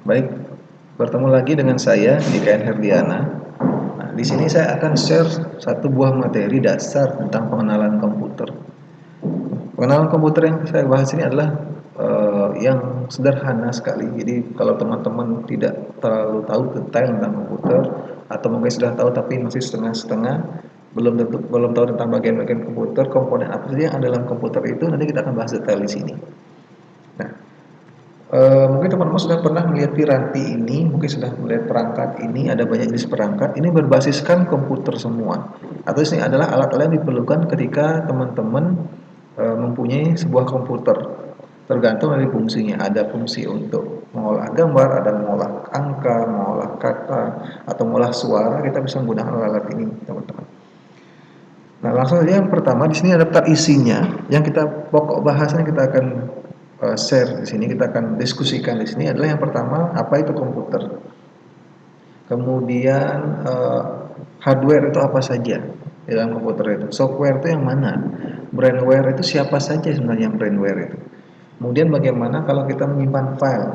Baik, bertemu lagi dengan saya Dikain Herdiana. Nah, di sini saya akan share satu buah materi dasar tentang pengenalan komputer. Pengenalan komputer yang saya bahas ini adalah yang sederhana sekali. Jadi kalau teman-teman tidak terlalu tahu detail tentang komputer atau mungkin sudah tahu tapi masih setengah-setengah, belum tahu tentang bagian-bagian komputer, komponen apa saja yang ada dalam komputer itu, nanti kita akan bahas detail di sini. Nah, mungkin teman-teman sudah pernah melihat piranti ini, mungkin sudah melihat perangkat ini, ada banyak jenis perangkat. Ini berbasiskan komputer semua. Atau ini adalah alat-alat yang diperlukan ketika teman-teman mempunyai sebuah komputer. Tergantung dari fungsinya. Ada fungsi untuk mengolah gambar, ada mengolah angka, mengolah kata, atau mengolah suara. Kita bisa menggunakan alat-alat ini, teman-teman. Nah, langsung saja yang pertama di sini ada daftar isinya. Yang kita pokok bahasannya kita akan share di sini, kita akan diskusikan di sini adalah yang pertama, apa itu komputer. Kemudian hardware itu apa saja di dalam komputer itu. Software itu yang mana? Brandware itu siapa saja sebenarnya yang brandware itu. Kemudian bagaimana kalau kita menyimpan file?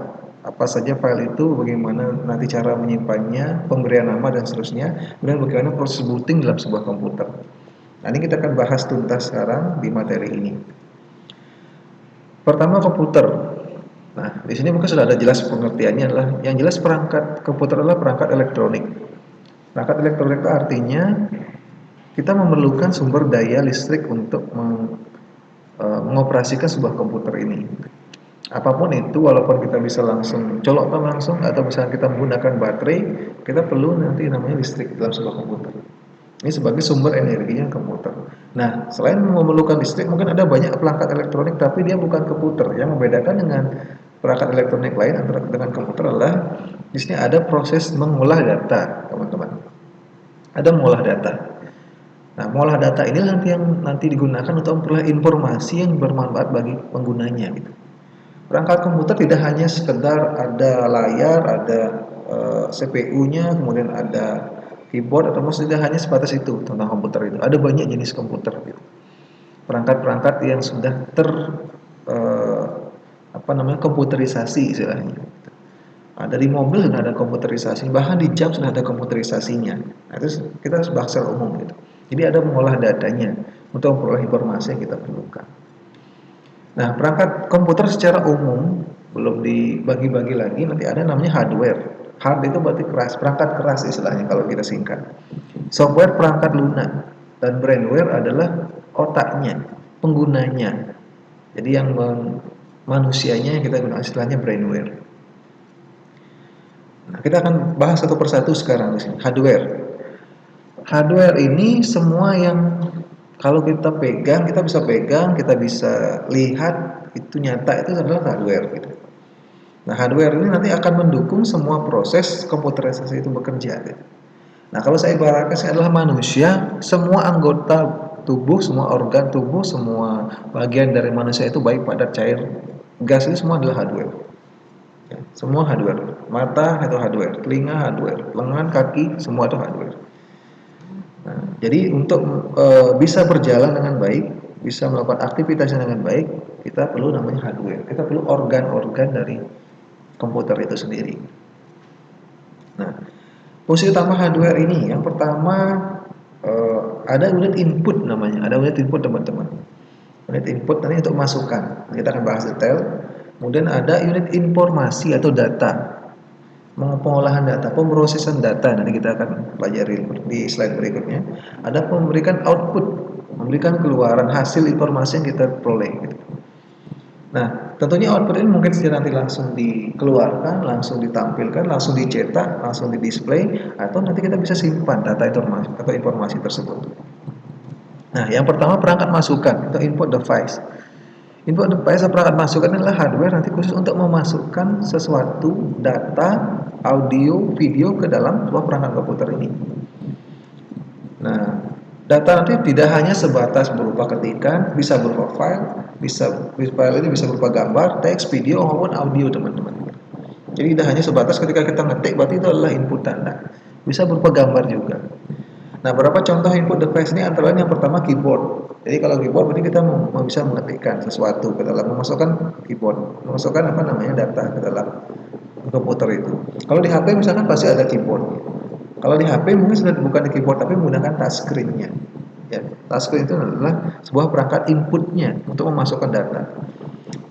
Apa saja file itu, bagaimana nanti cara menyimpannya, pemberian nama dan seterusnya. Kemudian bagaimana proses booting dalam sebuah komputer. Nah, ini kita akan bahas tuntas sekarang di materi ini. Pertama, komputer. Nah, di sini mungkin sudah ada jelas pengertiannya adalah yang jelas perangkat komputer adalah perangkat elektronik. Perangkat elektronik itu artinya kita memerlukan sumber daya listrik untuk mengoperasikan sebuah komputer ini. Apapun itu, walaupun kita bisa langsung colokkan langsung atau misalnya kita menggunakan baterai, kita perlu nanti namanya listrik dalam sebuah komputer. Ini sebagai sumber energinya komputer. Nah, selain memerlukan listrik, mungkin ada banyak perangkat elektronik, tapi dia bukan komputer. Yang membedakan dengan perangkat elektronik lain antara dengan komputer adalah di sini ada proses mengolah data, teman-teman. Ada mengolah data. Nah, mengolah data ini nanti digunakan untuk memperoleh informasi yang bermanfaat bagi penggunanya. Gitu. Perangkat komputer tidak hanya sekedar ada layar, ada CPU-nya, kemudian ada keyboard, atau tidak hanya sebatas itu tentang komputer itu. Ada banyak jenis komputer gitu. Perangkat-perangkat yang sudah komputerisasi istilahnya. Nah, dari mobil sudah ada komputerisasi, bahkan di jam sudah ada komputerisasinya. Nah, itu kita bahas secara umum gitu. Jadi ada mengolah datanya untuk memperoleh informasi yang kita perlukan. Nah, perangkat komputer secara umum belum dibagi-bagi lagi, nanti ada namanya hardware. Hard itu berarti keras, perangkat keras istilahnya kalau kita singkat. Software perangkat lunak, dan brandware adalah otaknya, penggunanya. Jadi yang manusianya yang kita gunakan istilahnya brandware. Nah, kita akan bahas satu persatu sekarang di sini. Hardware. Hardware ini semua yang kalau kita pegang, kita bisa lihat itu nyata, itu adalah hardware gitu. Nah, hardware ini nanti akan mendukung semua proses komputerisasi itu bekerja gitu. Nah, kalau saya ibaratkan saya adalah manusia, semua anggota tubuh, semua organ tubuh, semua bagian dari manusia itu baik padat, cair, gas, itu semua adalah hardware. Ya, semua hardware. Mata itu hardware, telinga hardware, lengan, kaki, semua itu hardware. Nah, jadi untuk bisa berjalan dengan baik, bisa melakukan aktivitasnya dengan baik, kita perlu namanya hardware. Kita perlu organ-organ dari komputer itu sendiri. Nah, fungsi utama hardware ini, yang pertama ada unit input namanya, ada unit input teman-teman. Unit input nanti untuk masukan, kita akan bahas detail. Kemudian ada unit informasi atau data, pengolahan data, pemrosesan data, nanti kita akan pelajari di slide berikutnya. Ada memberikan output, memberikan keluaran hasil informasi yang kita peroleh. Gitu. Nah, tentunya output ini mungkin saja nanti langsung dikeluarkan, langsung ditampilkan, langsung dicetak, langsung di display, atau nanti kita bisa simpan data informasi atau informasi tersebut. Nah, yang pertama perangkat masukan atau input device. Input device atau perangkat masukan adalah hardware nanti khusus untuk memasukkan sesuatu data, audio, video ke dalam sebuah perangkat komputer ini. Nah, data nanti tidak hanya sebatas berupa ketikan, bisa berupa file ini bisa berupa gambar, teks, video maupun audio, teman-teman. Jadi tidak hanya sebatas ketika kita ngetik, berarti itu adalah input data. Bisa berupa gambar juga. Nah, beberapa contoh input device ini antara lain yang pertama keyboard. Jadi kalau keyboard berarti kita bisa mengetikkan sesuatu ke dalam, memasukkan keyboard, memasukkan data ke dalam komputer itu. Kalau di HP misalkan pasti ada keyboard. Kalau di HP mungkin sudah bukan di keyboard tapi menggunakan touchscreen-nya. Ya, touchscreen itu adalah sebuah perangkat inputnya untuk memasukkan data.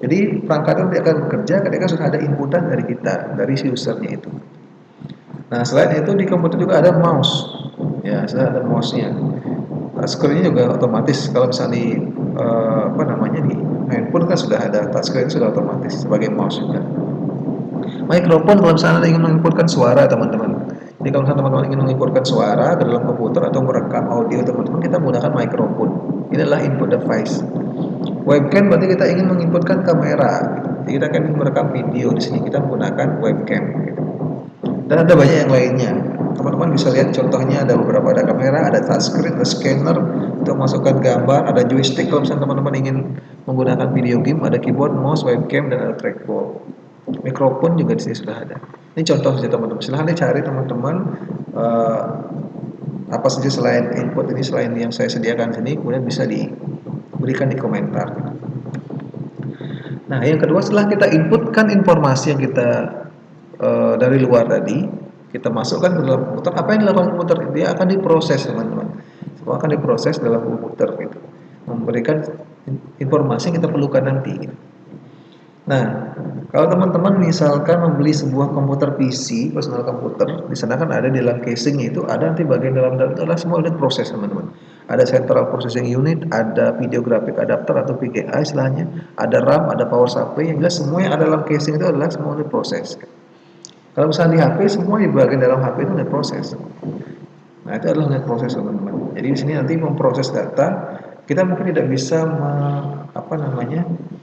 Jadi perangkat itu akan bekerja ketika sudah ada inputan dari kita, dari si usernya itu. Nah, selain itu di komputer juga ada mouse. Ya, sudah ada mouse-nya. Touchscreen-nya juga otomatis. Kalau misalnya di apa namanya di handphone kan sudah ada touchscreen sudah otomatis sebagai mouse juga. Mikrofon kalau misalnya ingin menginputkan suara teman-teman. Jadi kalau misalnya teman-teman ingin menginputkan suara ke dalam komputer atau merekam audio teman-teman, kita menggunakan mikrofon. Ini adalah input device. Webcam berarti kita ingin menginputkan kamera. Jadi kita akan merekam video di sini kita menggunakan webcam. Dan ada banyak yang lainnya. Teman-teman bisa lihat contohnya ada beberapa, ada kamera, ada touchscreen, ada scanner untuk masukkan gambar, ada joystick kalau misalnya teman-teman ingin menggunakan video game, ada keyboard, mouse, webcam, dan ada trackball. Mikrofon juga di sini sudah ada. Ini contoh saja teman-teman. Silahkan dicari teman-teman apa saja selain input ini, selain yang saya sediakan sini, kemudian bisa diberikan di komentar. Nah, yang kedua setelah kita inputkan informasi yang kita dari luar tadi, kita masukkan ke dalam komputer. Apa yang dilakukan komputer? Dia akan diproses teman-teman. Semua akan diproses dalam komputer gitu. Memberikan informasi yang kita perlukan nanti. Gitu. Nah, kalau teman-teman misalkan membeli sebuah komputer PC, personal komputer, di sana kan ada di dalam casingnya itu ada nanti bagian dalam itu adalah semua unit proses teman-teman. Ada central processing unit, ada video graphic adapter atau VGA istilahnya, ada RAM, ada power supply, yang jelas semua yang ada dalam casing itu adalah semua unit proses. Kalau misalnya di HP, semua di bagian dalam HP itu unit proses. Nah, itu adalah unit proses teman-teman. Jadi di sini nanti memproses data, kita mungkin tidak bisa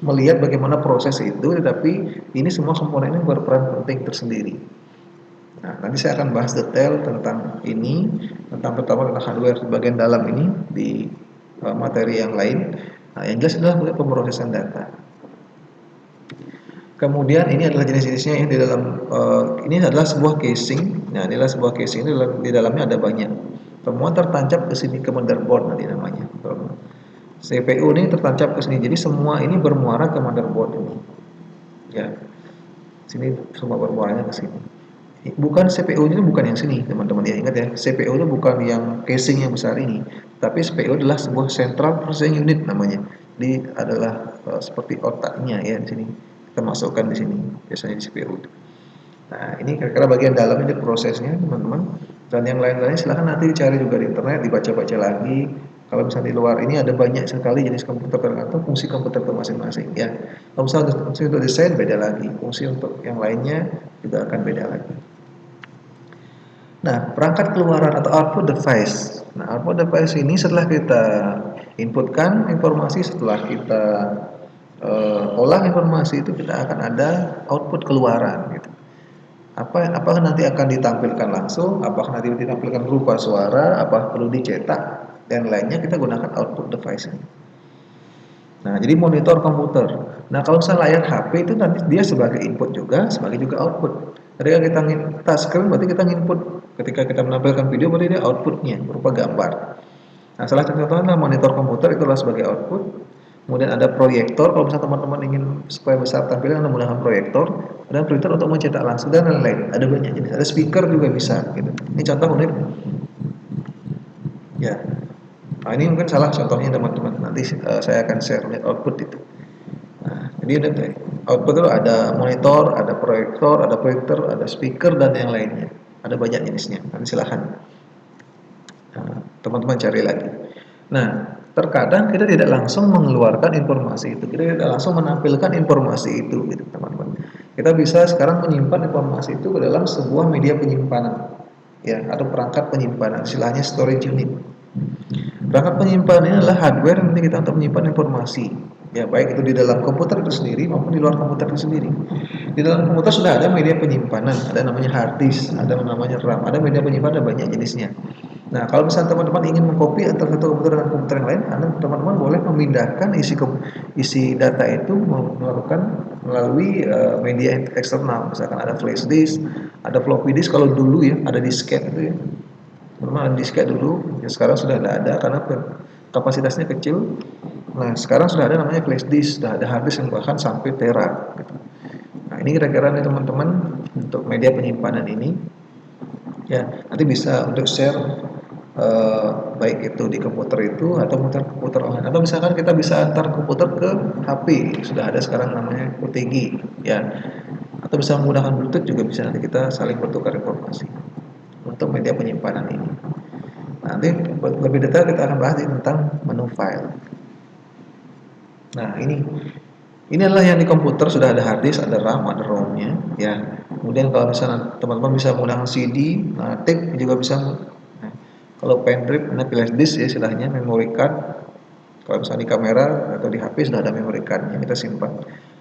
melihat bagaimana proses itu, tetapi ini semua komponennya berperan penting tersendiri. Nah, nanti saya akan bahas detail tentang ini, tentang pertama tentang hardware bagian dalam ini di materi yang lain. Nah, yang jelas adalah pemrosesan data. Kemudian ini adalah jenis-jenisnya yang di dalam ini adalah sebuah casing. Nah, inilah sebuah casing, ini di dalamnya ada banyak. Semua tertancap ke sini ke motherboard nanti namanya. CPU ini tertancap ke sini. Jadi semua ini bermuara ke motherboard ini. Ya. Sini semua bermuaranya ke sini. Bukan CPU-nya bukan yang sini, teman-teman ya. Ingat ya, CPU itu bukan yang casing yang besar ini, tapi CPU adalah sebuah central processing unit namanya. Jadi adalah seperti otaknya ya di sini. Kita masukkan di sini biasanya di CPU. Nah, ini kira-kira bagian dalam ini prosesnya, teman-teman. Dan yang lain-lainnya silahkan nanti dicari juga di internet, dibaca-baca lagi. Kalau misalnya di luar ini ada banyak sekali jenis komputer tergantung fungsi komputer itu masing-masing ya. Kalau misalnya fungsi untuk desain beda lagi, fungsi untuk yang lainnya juga akan beda lagi. Nah, perangkat keluaran atau output device. Nah, output device ini setelah kita inputkan informasi, setelah kita olah informasi itu kita akan ada output keluaran gitu. Apakah nanti akan ditampilkan langsung, apakah nanti ditampilkan berupa suara, apakah perlu dicetak, dan lainnya kita gunakan output device ini. Nah, jadi monitor komputer. Nah, kalau misalnya layar HP itu nanti dia sebagai input juga, sebagai juga output. Ketika kita touchscreen berarti kita input, ketika kita menampilkan video berarti dia outputnya berupa gambar. Nah, salah satu contohnya monitor komputer itu adalah sebagai output. Kemudian ada proyektor, kalau misalnya teman-teman ingin supaya besar tampilan Anda menggunakan proyektor, dan proyektor untuk mencetak langsung dan lain-lain. Ada banyak jenis. Ada speaker juga bisa gitu. Ini contoh unit. Ya. Nah, ini mungkin salah contohnya teman-teman. Nanti saya akan share unit output itu. Nah, jadi unit output itu ada monitor, ada proyektor, ada speaker dan yang lainnya. Ada banyak jenisnya. Nanti silahkan teman-teman cari lagi. Nah, terkadang kita tidak langsung mengeluarkan informasi itu, kita tidak langsung menampilkan informasi itu, gitu teman-teman. Kita bisa sekarang menyimpan informasi itu ke dalam sebuah media penyimpanan, ya, atau perangkat penyimpanan, istilahnya storage unit. Perangkat penyimpanan ini adalah hardware yang kita untuk menyimpan informasi, ya, baik itu di dalam komputer itu sendiri maupun di luar komputer itu sendiri. Di dalam komputer sudah ada media penyimpanan, ada namanya hard disk, ada namanya RAM, ada media penyimpanan, ada banyak jenisnya. Nah, kalau misalnya teman-teman ingin mengcopy antara satu komputer dengan komputer yang lain, teman-teman boleh memindahkan isi data itu melakukan melalui media eksternal. Misalkan ada flash disk, ada floppy disk. Kalau dulu ya ada disket itu ya, teman-teman ada disket dulu. Ya sekarang sudah tidak ada karena kapasitasnya kecil. Nah, sekarang sudah ada namanya flash disk, sudah ada hard disk yang bahkan sampai tera. Gitu. Nah, ini kira-kira nih teman-teman untuk media penyimpanan ini, ya nanti bisa untuk share baik itu di komputer itu atau komputer online, atau misalkan kita bisa antar komputer ke HP, sudah ada sekarang namanya OTG ya, atau bisa menggunakan Bluetooth juga bisa, nanti kita saling bertukar informasi untuk media penyimpanan ini. Nanti lebih detail kita akan bahas tentang menu file. Nah ini adalah yang di komputer sudah ada hard disk, ada RAM, ada ROM-nya ya. Kemudian kalau misalnya teman-teman bisa menggunakan CD, tape juga bisa. Nah, kalau pen drive, nah flash disk ya istilahnya, memory card. Kalau misalnya di kamera atau di HP sudah ada memory card yang kita simpan.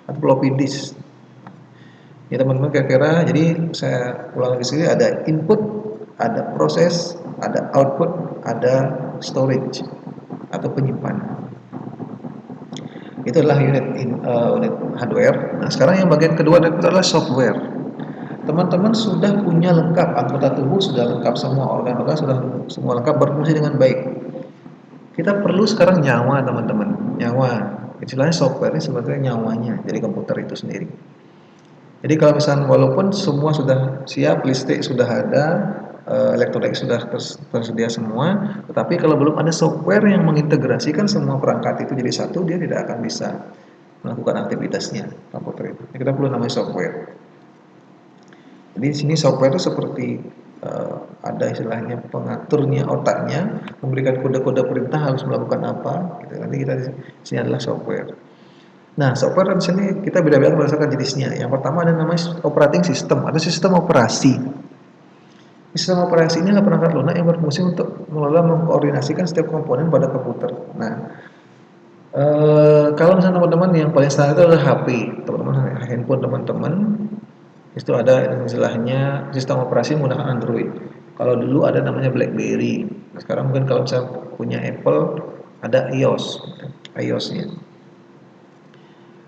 Atau floppy disk. Ya teman-teman kira-kira, jadi saya ulang lagi sini, ada input, ada proses, ada output, ada storage atau penyimpanan. Itu adalah unit hardware. Nah sekarang yang bagian kedua adalah software. Teman-teman sudah punya lengkap, anggota tubuh sudah lengkap, semua organ-organ sudah semua lengkap, berfungsi dengan baik. Kita perlu sekarang nyawa teman-teman, nyawa. Istilahnya software ini sebetulnya nyawanya dari komputer itu sendiri. Jadi kalau misalnya walaupun semua sudah siap, listrik sudah ada, elektronik sudah tersedia semua, tetapi kalau belum ada software yang mengintegrasikan semua perangkat itu jadi satu, dia tidak akan bisa melakukan aktivitasnya komputer itu. Kita perlu namanya software. Jadi di sini software itu seperti ada istilahnya pengaturnya, otaknya, memberikan kode-kode perintah harus melakukan apa. Gitu. Nanti kita di sini adalah software. Nah, software di sini kita beda-beda berdasarkan jenisnya. Yang pertama ada namanya operating system, ada sistem operasi. Sistem operasi ini adalah perangkat lunak yang berfungsi untuk mengelola, mengkoordinasikan setiap komponen pada komputer. Nah, kalau misalnya teman-teman yang paling standar itu adalah HP, teman-teman handphone teman-teman itu ada istilahnya sistem operasi menggunakan Android. Kalau dulu ada namanya BlackBerry. Nah, sekarang mungkin kalau misalnya punya Apple ada iOS-nya.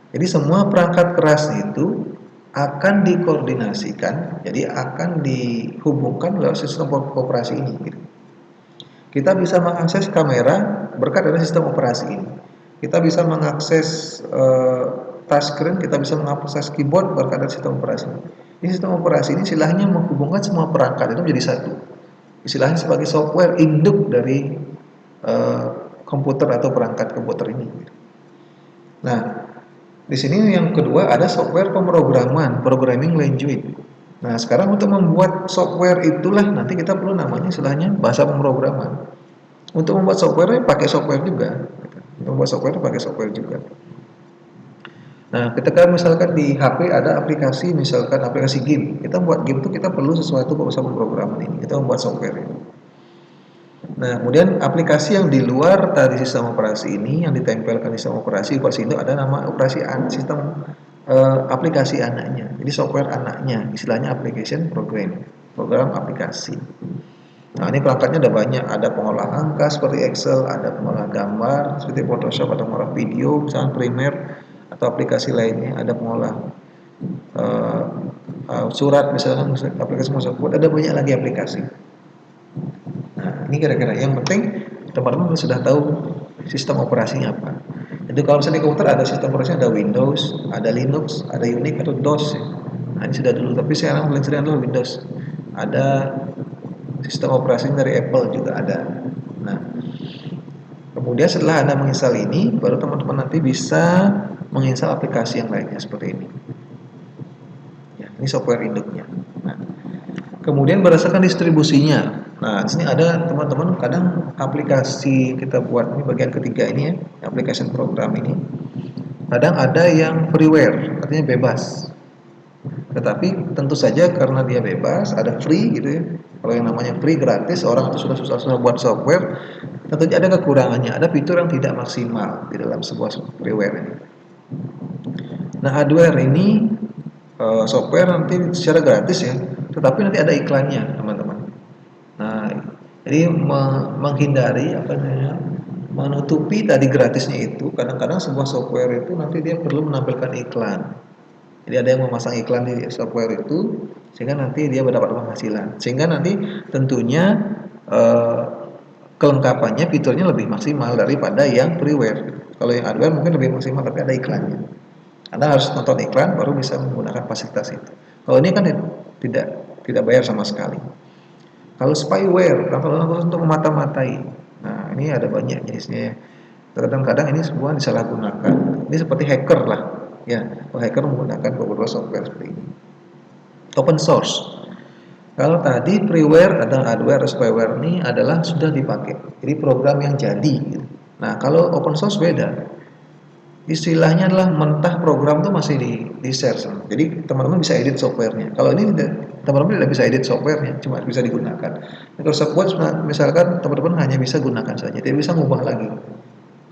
Jadi semua perangkat keras itu akan dikoordinasikan, jadi akan dihubungkan lewat sistem operasi ini. Gitu. Kita bisa mengakses kamera berkat dari sistem operasi ini. Kita bisa mengakses touchscreen, kita bisa mengakses keyboard berkat dari sistem operasi ini. Ini sistem operasi ini istilahnya menghubungkan semua perangkat itu menjadi satu. Istilahnya sebagai software induk dari komputer atau perangkat komputer ini. Nah, di sini yang kedua ada software pemrograman, programming language. Nah, sekarang untuk membuat software itulah nanti kita perlu namanya istilahnya bahasa pemrograman. Untuk membuat software pakai software juga. Untuk membuat software pakai software juga. Nah, ketika misalkan di HP ada aplikasi, misalkan aplikasi game, kita buat game itu kita perlu sesuatu bahasa pemrograman ini. Kita membuat software ini. Nah, kemudian aplikasi yang di luar dari sistem operasi ini yang ditempelkan di sistem operasi itu ada nama operasi sistem aplikasi anaknya. Jadi software anaknya, istilahnya application program aplikasi. Nah, ini perangkatnya ada banyak, ada pengolah angka seperti Excel, ada pengolah gambar seperti Photoshop, ada pengolah video, misalnya Premiere atau aplikasi lainnya, ada pengolah surat misalnya aplikasi Microsoft, ada banyak lagi aplikasi. Nah, ini kira-kira yang penting teman-teman sudah tahu sistem operasinya apa. Jadi kalau misalnya di komputer ada sistem operasinya, ada Windows, ada Linux, ada Unix atau DOS. Nah, ini sudah dulu, tapi sekarang paling sering adalah Windows. Ada sistem operasi dari Apple juga ada. Nah, kemudian setelah Anda menginstal ini, baru teman-teman nanti bisa menginstal aplikasi yang lainnya seperti ini. Ya, ini software induknya. Nah, kemudian berdasarkan distribusinya. Nah, di sini ada teman-teman kadang aplikasi kita buat ini bagian ketiga ini ya, application program ini. Kadang ada yang freeware, artinya bebas. Tetapi tentu saja karena dia bebas, ada free gitu ya. Kalau yang namanya free gratis, orang itu sudah susah-susah buat software, tentunya ada kekurangannya, ada fitur yang tidak maksimal di dalam sebuah freeware ini. Nah, hardware ini software nanti secara gratis ya, tetapi nanti ada iklannya, teman-teman. Nah, jadi menghindari apa namanya, menutupi tadi gratisnya itu, kadang-kadang sebuah software itu nanti dia perlu menampilkan iklan. Jadi ada yang memasang iklan di software itu sehingga nanti dia mendapat penghasilan. Sehingga nanti tentunya kelengkapannya, fiturnya lebih maksimal daripada yang freeware. Kalau yang hardware mungkin lebih maksimal tapi ada iklannya. Anda harus nonton iklan baru bisa menggunakan fasilitas itu. Kalau ini kan tidak tidak bayar sama sekali. Kalau spyware, perangkat khusus untuk memata-matai. Nah, ini ada banyak jenisnya. Kadang-kadang ini semua disalahgunakan. Ini seperti hacker lah, ya. Hacker menggunakan beberapa software seperti ini. Open source. Kalau tadi freeware atau hardware spyware ini adalah sudah dipakai. Jadi program yang jadi. Gitu. Nah, kalau open source beda. Istilahnya adalah mentah program itu masih di share. Jadi teman-teman bisa edit softwarenya. Kalau ini teman-teman tidak bisa edit softwarenya, cuma bisa digunakan. Microsoft Word misalkan teman-teman hanya bisa gunakan saja, tidak bisa mengubah lagi.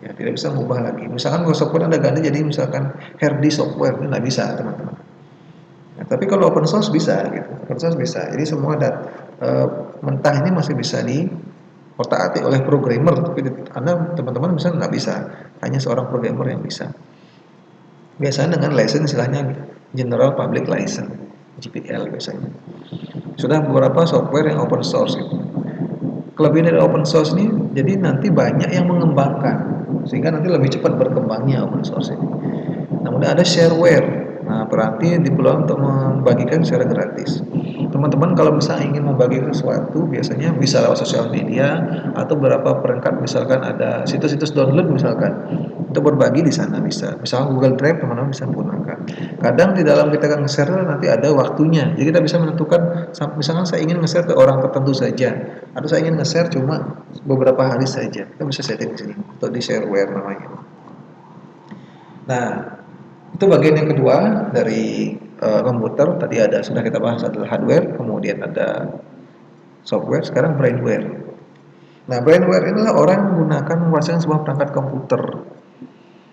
Ya, tidak bisa mengubah lagi. Misalkan Microsoft Word Anda ganti jadi misalkan Herdi software, itu nggak bisa teman-teman. Nah, tapi kalau open source bisa, gitu. Open source bisa. Jadi semua mentah ini masih bisa di otak-atik oleh programmer, tapi Anda teman-teman misalnya nggak bisa, hanya seorang programmer yang bisa. Biasanya dengan license istilahnya General Public License (GPL) biasanya. Sudah beberapa software yang open source itu. Kelebihan dari open source ini, jadi nanti banyak yang mengembangkan, sehingga nanti lebih cepat berkembangnya open source ini. Kemudian ada shareware. Nah, berarti di peluang untuk membagikan secara gratis. Teman-teman kalau misalnya ingin membagi sesuatu, biasanya bisa lewat sosial media atau beberapa perangkat, misalkan ada situs-situs download misalkan, untuk berbagi di sana bisa. Misalnya Google Drive teman-teman bisa menggunakan. Kadang di dalam kita akan nge-share nanti ada waktunya. Jadi kita bisa menentukan, misalkan saya ingin nge-share ke orang tertentu saja, atau saya ingin nge-share cuma beberapa hari saja. Kita bisa setting di sini untuk di shareware namanya. Nah, itu bagian yang kedua dari komputer. Tadi sudah kita bahas adalah hardware, kemudian ada software, sekarang brainware. Nah, brainware inilah orang menggunakan menguasai sebuah perangkat komputer.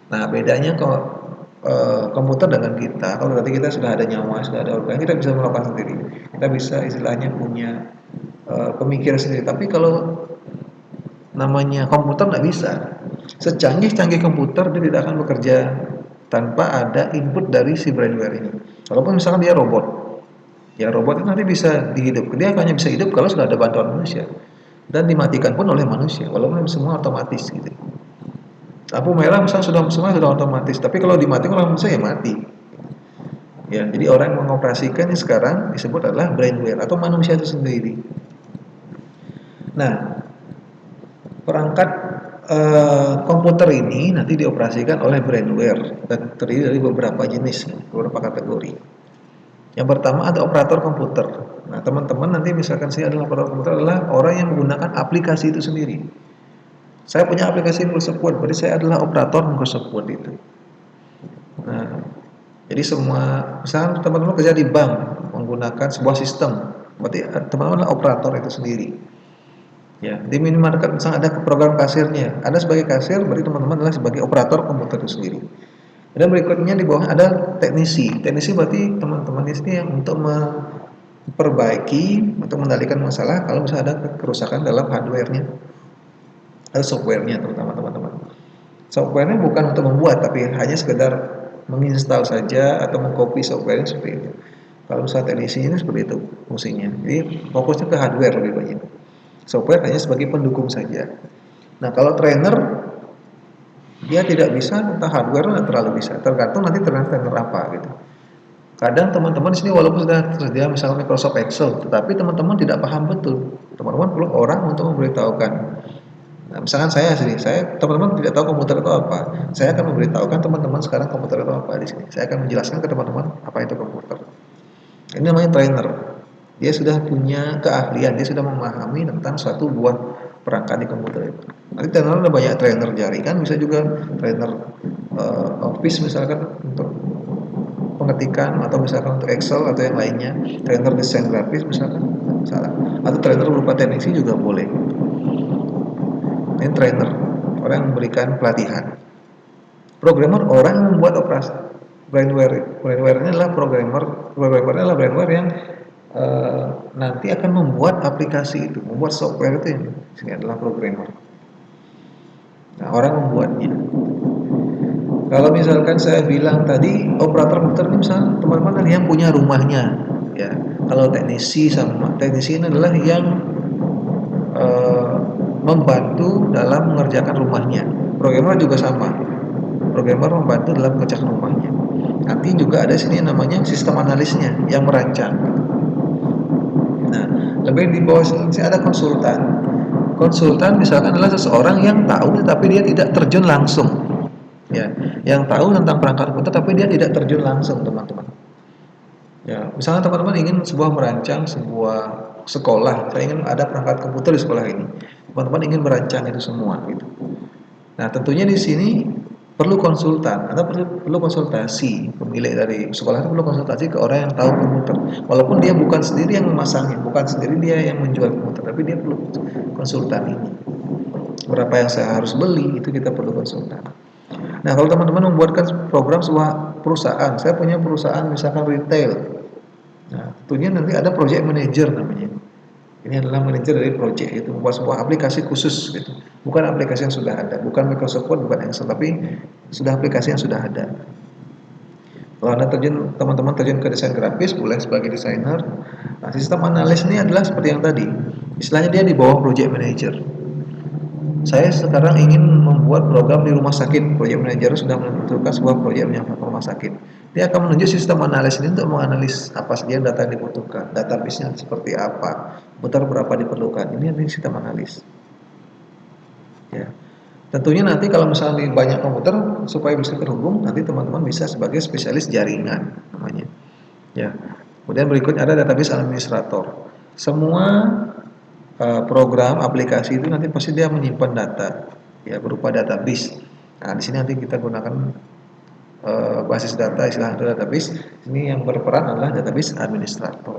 Nah, bedanya kalau komputer dengan kita, kalau tadi kita sudah ada nyawa, sudah ada organ, kita bisa melakukan sendiri. Kita bisa istilahnya punya pemikiran sendiri. Tapi kalau namanya komputer nggak bisa. Secanggih-canggih komputer dia tidak akan bekerja tanpa ada input dari si brainware ini. Walaupun misalkan dia robot, ya robot itu nanti bisa dihidupkan. Dia hanya bisa hidup kalau sudah ada bantuan manusia dan dimatikan pun oleh manusia. Walaupun semua otomatis gitu. Lampu merah misalnya semua sudah otomatis, tapi kalau dimatikan oleh manusia ya mati. Ya, jadi orang yang mengoperasikannya sekarang disebut adalah brainware atau manusia itu sendiri. Nah, perangkat komputer ini nanti dioperasikan oleh brainware dan terdiri dari beberapa jenis, beberapa kategori. Yang pertama ada operator komputer. Nah, teman-teman nanti misalkan saya adalah operator komputer adalah orang yang menggunakan aplikasi itu sendiri. Saya punya aplikasi Microsoft Word, berarti saya adalah operator Microsoft Word itu. Nah, jadi semua, misalkan teman-teman kerja di bank menggunakan sebuah sistem, berarti teman-teman adalah operator itu sendiri. Ya, di minimarket misalnya ada program kasirnya, Anda sebagai kasir, berarti teman-teman adalah sebagai operator komputer itu sendiri. Dan berikutnya di bawah ada teknisi. Teknisi berarti teman-teman di sini yang untuk memperbaiki, untuk mengendalikan masalah kalau misalnya ada kerusakan dalam hardware-nya atau software-nya, terutama teman-teman. Software-nya bukan untuk membuat, tapi hanya sekedar menginstal saja atau mengcopy software-nya seperti itu. Kalau misalnya teknisi ini seperti itu fungsinya. Jadi fokusnya ke hardware lebih banyak. Software hanya sebagai pendukung saja. Nah, kalau trainer dia tidak bisa tentang hardware, tidak terlalu bisa. Tergantung nanti trainer apa gitu. Kadang teman-teman di sini walaupun sudah tersedia misalnya Microsoft Excel, tetapi teman-teman tidak paham betul. Teman-teman perlu orang untuk memberitahukan. Nah, misalkan teman-teman tidak tahu komputer itu apa. Saya akan memberitahukan teman-teman sekarang komputer itu apa di sini. Saya akan menjelaskan ke teman-teman apa itu komputer. Ini namanya trainer. Dia sudah punya keahlian, dia sudah memahami tentang suatu buah perangkat di komputer itu. Nanti trainer ada banyak trainer jaringan, bisa juga trainer Office misalkan untuk pengetikan atau misalkan untuk Excel atau yang lainnya, trainer desain grafis misalkan, atau trainer berupa teknisi juga boleh. Ini trainer, orang yang memberikan pelatihan. Programmer orang yang membuat operasi. Brainware-nya adalah programmernya adalah brainware yang nanti akan membuat aplikasi itu, membuat software itu. Ini adalah programmer. Nah, orang membuatnya. Kalau misalkan saya bilang tadi operator komputer ini misalnya teman-teman yang punya rumahnya, ya. Kalau teknisi ini adalah yang membantu dalam mengerjakan rumahnya. Programmer juga sama. Programmer membantu dalam mengerjakan rumahnya. Nanti juga ada sini namanya sistem analisnya yang merancang. Nah, lebih di bawah sini ada konsultan. Konsultan misalkan adalah seseorang yang tahu tapi dia tidak terjun langsung. Ya, yang tahu tentang perangkat komputer tapi dia tidak terjun langsung, teman-teman. Ya, misalnya teman-teman ingin merancang sebuah sekolah, saya ingin ada perangkat komputer di sekolah ini. Teman-teman ingin merancang itu semua gitu. Nah, tentunya di sini perlu konsultan atau perlu konsultasi, pemilik dari sekolah itu perlu konsultasi ke orang yang tahu komputer. Walaupun dia bukan sendiri yang memasangnya, bukan sendiri dia yang menjual komputer, tapi dia perlu konsultan ini. Berapa yang saya harus beli itu kita perlu konsultan. Nah, kalau teman-teman membuatkan program sebuah perusahaan, saya punya perusahaan misalkan retail. Nah, tentunya nanti ada project manager namanya. Ini adalah manajer dari project itu, membuat sebuah aplikasi khusus gitu. Bukan aplikasi yang sudah ada, bukan Microsoft Word, bukan Excel, tapi sudah aplikasi yang sudah ada. Kalau Anda teman-teman terjun ke desain grafis, boleh sebagai desainer. Nah, sistem analis ini adalah seperti yang tadi. Istilahnya dia di bawah project manager. Saya sekarang ingin membuat program di rumah sakit. Project manager sudah menentukan sebuah proyek yang rumah sakit. Dia akan menunjuk sistem analis ini untuk menganalisis apa saja data yang dibutuhkan, database-nya seperti apa, komputer berapa diperlukan. Ini sistem analis. Ya. Tentunya nanti kalau misalnya banyak komputer supaya bisa terhubung, nanti teman-teman bisa sebagai spesialis jaringan namanya. Ya. Kemudian berikutnya ada database administrator. Semua program aplikasi itu nanti pasti dia menyimpan data ya berupa database. Nah, di sini nanti kita gunakan basis data istilah itu database. Ini yang berperan adalah database administrator.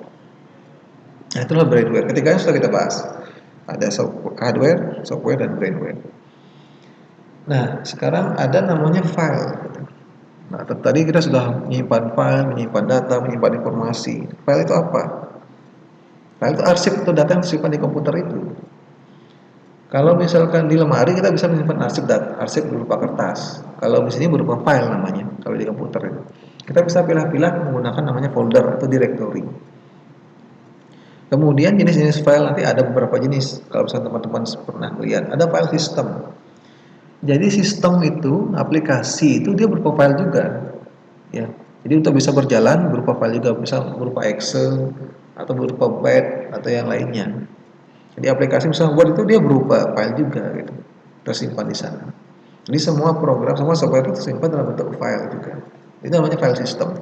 Nah, itulah brainware. Ketika sudah kita bahas. Ada hardware, software, dan brainware. Nah, sekarang ada namanya file. Nah, tadi kita sudah menyimpan file, menyimpan data, menyimpan informasi. File itu apa? File itu arsip atau data yang disimpan di komputer itu. Kalau misalkan di lemari kita bisa menyimpan arsip berupa kertas. Kalau di sini berupa file namanya. Kalau di komputer itu, kita bisa pilah-pilah menggunakan namanya folder atau directory. Kemudian jenis-jenis file nanti ada beberapa jenis. Kalau misalnya teman-teman pernah lihat, ada file system. Jadi sistem itu, aplikasi itu dia berupa file juga. Ya. Jadi untuk bisa berjalan berupa file juga, bisa berupa Excel atau berupa Word atau yang lainnya. Jadi aplikasi misalnya Word itu dia berupa file juga gitu, tersimpan di sana. Jadi semua program, semua software itu tersimpan dalam bentuk file juga. Itu namanya file system.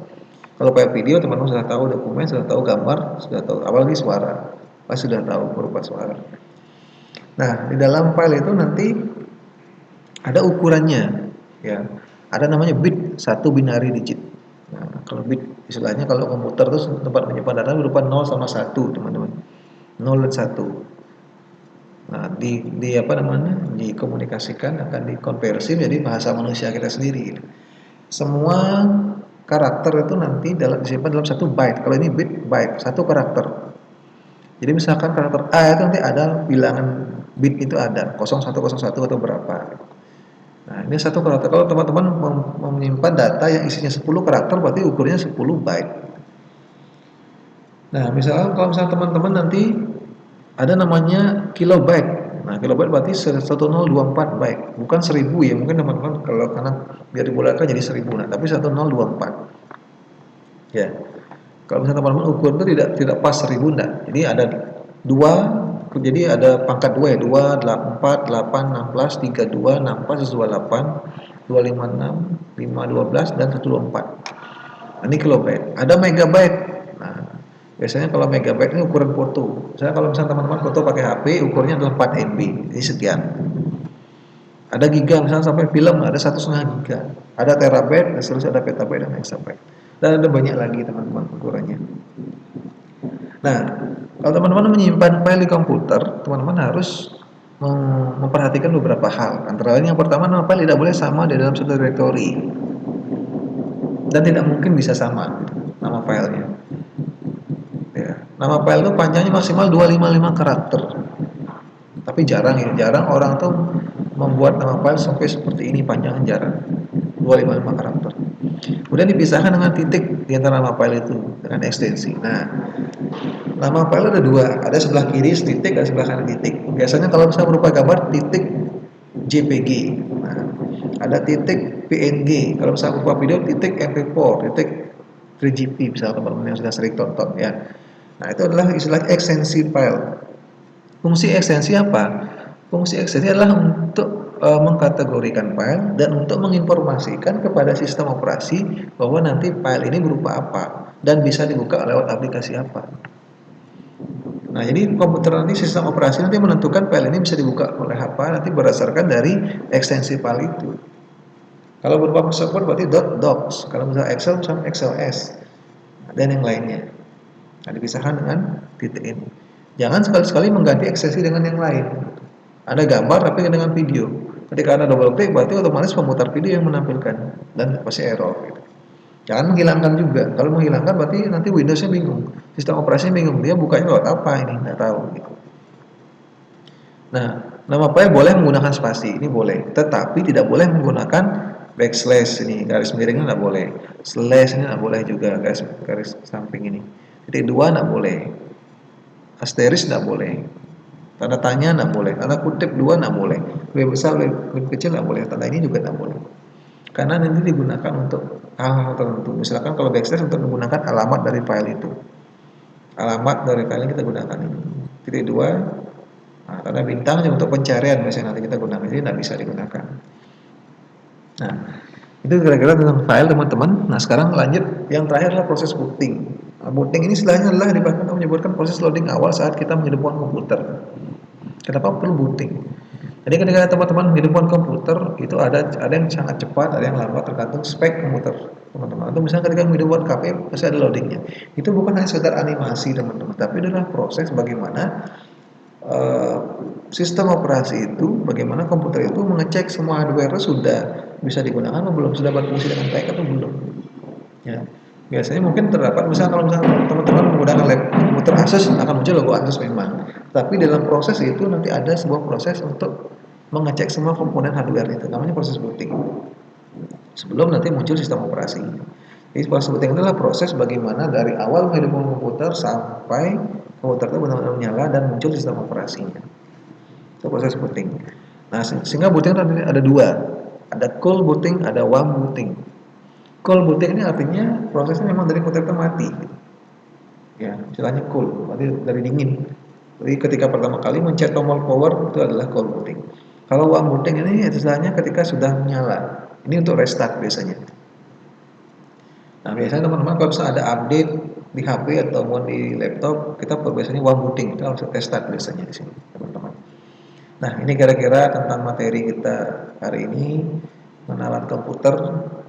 Kalau file video teman-teman sudah tahu dokumen, sudah tahu gambar, sudah tahu apalagi suara, pasti sudah tahu berupa suara. Nah, di dalam file itu nanti ada ukurannya, ya. Ada namanya bit, satu binary digit. Nah, kalau bit istilahnya kalau komputer itu tempat menyimpan data berupa 0 sama 1, teman-teman. 0 dan 1. Nah, di apa namanya? Dikomunikasikan akan dikonversi menjadi bahasa manusia kita sendiri. Semua karakter itu nanti disimpan dalam satu byte. Kalau ini byte, satu karakter. Jadi misalkan karakter A itu nanti ada bilangan bit itu ada 0101 atau berapa. Nah, ini satu karakter. Kalau teman-teman menyimpan data yang isinya 10 karakter berarti ukurnya 10 byte. Nah, misalnya kalau misalnya teman-teman nanti ada namanya kilobyte. Nah, kilobyte berarti 1024 byte, bukan 1000 ya. Mungkin teman-teman kalau karena biar dibulatkan jadi 1000. Nah, tapi 1024. Ya. Kalau misalnya teman-teman ukur itu tidak pas 1000 enggak. Jadi ada 2, jadi ada pangkat 2 ya. 2, 4, 8, 16, 32, 64, 128, 256, 512 dan 124. Nah, ini kilobyte. Ada megabyte. Nah, biasanya kalau megabyte ini ukuran foto. Misalnya kalau misalnya teman-teman foto pakai HP, ukurnya adalah 4 MB. Ini sekian. Ada giga, misalnya sampai film ada 1,5 giga. Ada terabyte, dan seterusnya ada petabyte dan exabyte. Dan ada banyak lagi teman-teman ukurannya. Nah, kalau teman-teman menyimpan file di komputer, teman-teman harus memperhatikan beberapa hal. Antara lain yang pertama, nama file tidak boleh sama di dalam satu directory. Dan tidak mungkin bisa sama nama filenya. Ya, nama file itu panjangnya maksimal 255 karakter. Tapi jarang orang tuh membuat nama file sampai seperti ini panjangnya jarang. 255 karakter. Kemudian dipisahkan dengan titik di antara nama file itu dengan ekstensi. Nah, nama file ada dua, ada sebelah kiri titik dan sebelah kanan titik. Biasanya kalau misalnya berupa gambar titik JPG. Nah, ada titik PNG. Kalau misalnya berupa video titik MP4, titik 3GP misalnya teman-teman yang sudah sering tonton ya. Nah, itu adalah istilah ekstensi file. Fungsi ekstensi apa? Fungsi ekstensi adalah untuk mengkategorikan file dan untuk menginformasikan kepada sistem operasi bahwa nanti file ini berupa apa dan bisa dibuka lewat aplikasi apa. Nah, jadi komputer nanti sistem operasi nanti menentukan file ini bisa dibuka oleh apa nanti berdasarkan dari ekstensi file itu. Kalau berupa password berarti .docs, kalau misalnya Excel misalnya XLS dan yang lainnya. Nah, dipisahkan dengan titik ini. Jangan sekali-sekali mengganti ekstensi dengan yang lain. Ada gambar tapi dengan video. Ketika Anda double klik berarti otomatis pemutar video yang menampilkan dan pasti error. Gitu. Jangan menghilangkan juga. Kalau menghilangkan berarti nanti Windows-nya bingung. Sistem operasinya bingung. Dia bukanya lewat apa ini? Nggak tahu. Gitu. Nah, nama file boleh menggunakan spasi. Ini boleh. Tetapi tidak boleh menggunakan backslash ini. Garis miringnya nggak boleh. Slash ini nggak boleh juga. Garis samping ini. Titik dua nggak boleh. Asteris nggak boleh. Tanda tanya nggak boleh. Tanda kutip dua nggak boleh. Lebih besar, lebih kecil nggak boleh. Tanda ini juga nggak boleh. Karena nanti digunakan untuk hal-hal tertentu. Misalkan kalau backslash untuk menggunakan alamat dari file itu. Alamat dari file yang kita gunakan ini. Titik dua. Nah, tanda bintang untuk pencarian misalnya nanti kita gunakan. Jadi nggak bisa digunakan. Nah, itu kira-kira tentang file teman-teman. Nah, sekarang lanjut. Yang terakhir adalah proses booting. Nah, booting ini istilahnya adalah dipakai untuk menyebutkan proses loading awal saat kita menghidupkan komputer. Kenapa perlu booting? Jadi ketika teman-teman menghidupkan komputer itu ada yang sangat cepat, ada yang lambat tergantung spek komputer teman-teman. Atau misalnya ketika menghidupkan HP pasti ada loadingnya. Itu bukan hanya sekedar animasi teman-teman, tapi adalah proses bagaimana sistem operasi itu, bagaimana komputer itu mengecek semua hardware sudah bisa digunakan atau belum, sudah berfungsi dengan baik atau belum. Ya. Biasanya mungkin terdapat misalnya kalau misalnya teman-teman menggunakan komputer Asus akan muncul logo Asus memang. Tapi dalam proses itu nanti ada sebuah proses untuk mengecek semua komponen hardware itu, namanya proses booting. Sebelum nanti muncul sistem operasi. Jadi proses booting adalah proses bagaimana dari awal menghidupkan komputer sampai komputer itu benar-benar menyala dan muncul sistem operasinya. Itu proses booting. Nah, sehingga booting ada dua, ada cold booting, ada warm booting. Cold booting ini artinya prosesnya memang dari komputer itu mati. Ya, istilahnya cold, berarti dari dingin. Jadi ketika pertama kali mencet tombol power itu adalah cold booting. Kalau warm booting ini istilahnya ketika sudah menyala. Ini untuk restart biasanya. Nah, biasanya teman-teman kalau misalnya ada update di HP ataupun di laptop, kita biasanya warm booting, kita harus restart biasanya di sini, teman-teman. Nah, ini kira-kira tentang materi kita hari ini, mengenal komputer.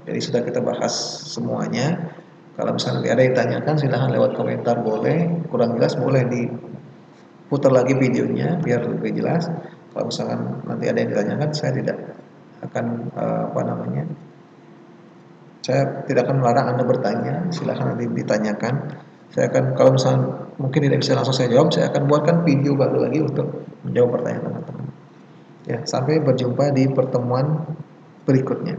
Jadi sudah kita bahas semuanya. Kalau misalnya nanti ada yang ditanyakan silahkan lewat komentar boleh, kurang jelas boleh diputar lagi videonya biar lebih jelas. Kalau misalkan nanti ada yang ditanyakan saya tidak akan saya tidak akan melarang Anda bertanya, silahkan nanti ditanyakan. Saya akan kalau misalnya mungkin tidak bisa langsung saya jawab, saya akan buatkan video baru lagi untuk menjawab pertanyaan teman-teman. Ya, sampai berjumpa di pertemuan berikutnya.